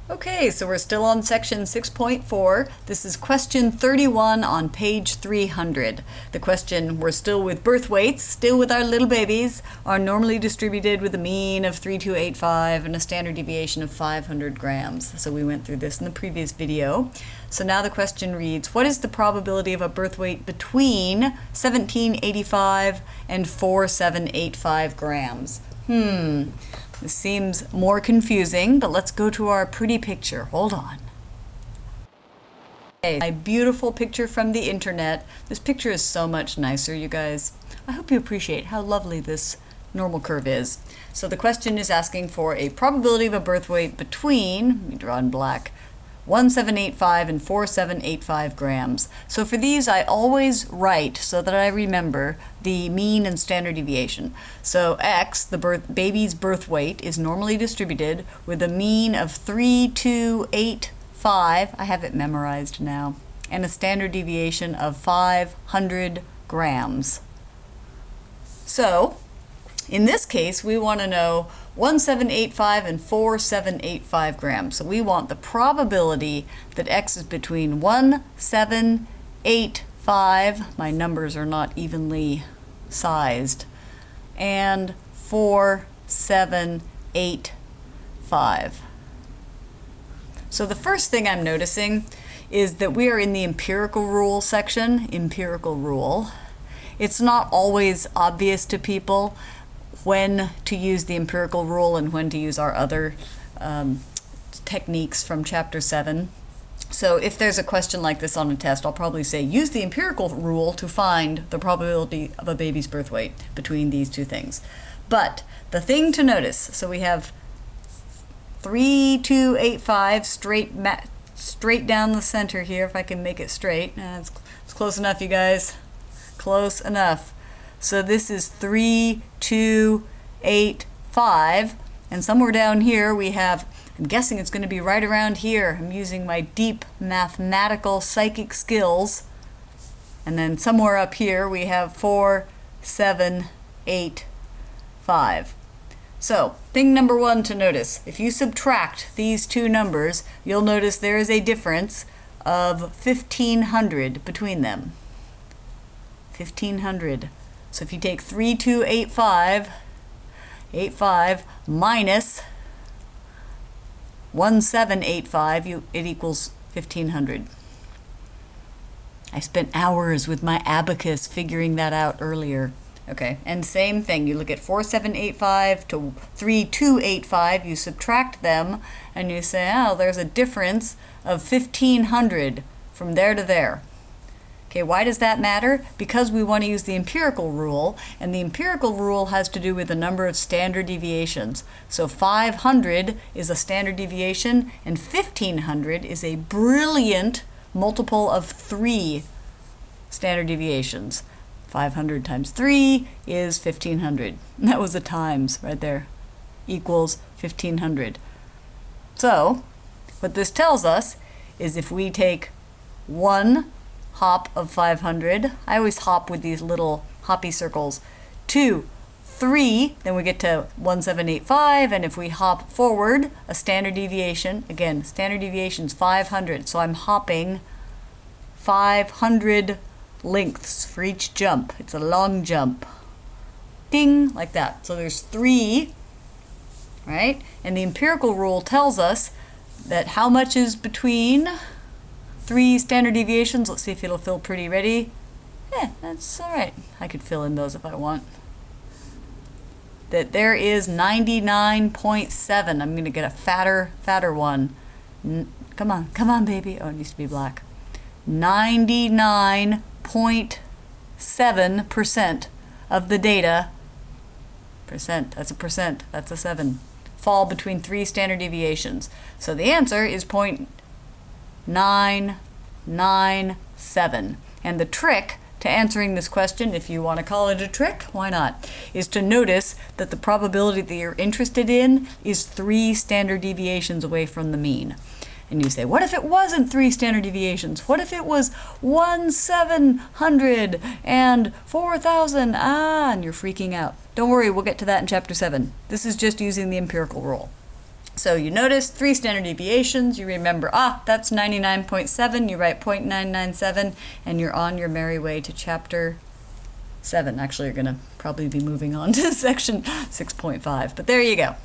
Okay, so we're still on section 6.4. This is question 31 on page 300. The question, we're still with birth weights, still with our little babies, are normally distributed with a mean of 3285 and a standard deviation of 500 grams. So we went through this in the previous video. So now the question reads, what is the probability of a birth weight between 1785 and 4785 grams? This seems more confusing, but let's go to our pretty picture. Hold on. Okay, my beautiful picture from the internet. This picture is so much nicer, you guys. I hope you appreciate how lovely this normal curve is. So the question is asking for a probability of a birth weight between, let me draw in black, 1785 and 4785 grams. So for these, I always write so that I remember the mean and standard deviation. So X, the baby's birth weight, is normally distributed with a mean of 3285, I have it memorized now, and a standard deviation of 500 grams. So in this case, we want to know 1785 and 4785 grams. So we want the probability that X is between 1785, my numbers are not evenly sized, and 4785. So the first thing I'm noticing is that we are in the empirical rule section, empirical rule. It's not always obvious to people when to use the empirical rule and when to use our other techniques from chapter 7. So if there's a question like this on a test, I'll probably say use the empirical rule to find the probability of a baby's birth weight between these two things. But the thing to notice, so we have 3285 straight down the center here, if I can make it straight. It's close enough, you guys. Close enough. So this is 3285, and somewhere down here we have, I'm guessing it's going to be right around here. I'm using my deep mathematical psychic skills. And then somewhere up here we have 4785. So, thing number one to notice, if you subtract these two numbers, you'll notice there is a difference of 1500 between them. 1500. So if you take 3285 minus 1785, it equals 1500. I spent hours with my abacus figuring that out earlier. Okay, and same thing, you look at 4785 to 3285, you subtract them, and you say, oh, there's a difference of 1500 from there to there. Okay, why does that matter? Because we want to use the empirical rule, and the empirical rule has to do with the number of standard deviations. So 500 is a standard deviation, and 1500 is a brilliant multiple of 3 standard deviations. 500 times 3 is 1500. That was the times right there. Equals 1500. So, what this tells us is if we take 1 hop of 500, I always hop with these little hoppy circles, 2, 3, then we get to 1785, and if we hop forward a standard deviation, again, standard deviation is 500, so I'm hopping 500 lengths for each jump. It's a long jump. Ding, like that. So there's 3, right? And the empirical rule tells us that how much is between 3 standard deviations. Let's see if it'll fill pretty. Ready? Yeah, that's all right. I could fill in those if I want. That there is 99.7. I'm going to get a fatter one. Come on, baby. Oh, it needs to be black. 99.7% of the data, that's a percent, that's a 7, fall between 3 standard deviations. So the answer is 0.997. And the trick to answering this question, if you want to call it a trick, why not, is to notice that the probability that you're interested in is 3 standard deviations away from the mean. And you say, what if it wasn't 3 standard deviations? What if it was 1,700 and 4,000? And you're freaking out. Don't worry, we'll get to that in chapter 7. This is just using the empirical rule. So you notice 3 standard deviations, you remember, that's 99.7, you write 0.997, and you're on your merry way to chapter 7. Actually, you're going to probably be moving on to section 6.5, but there you go.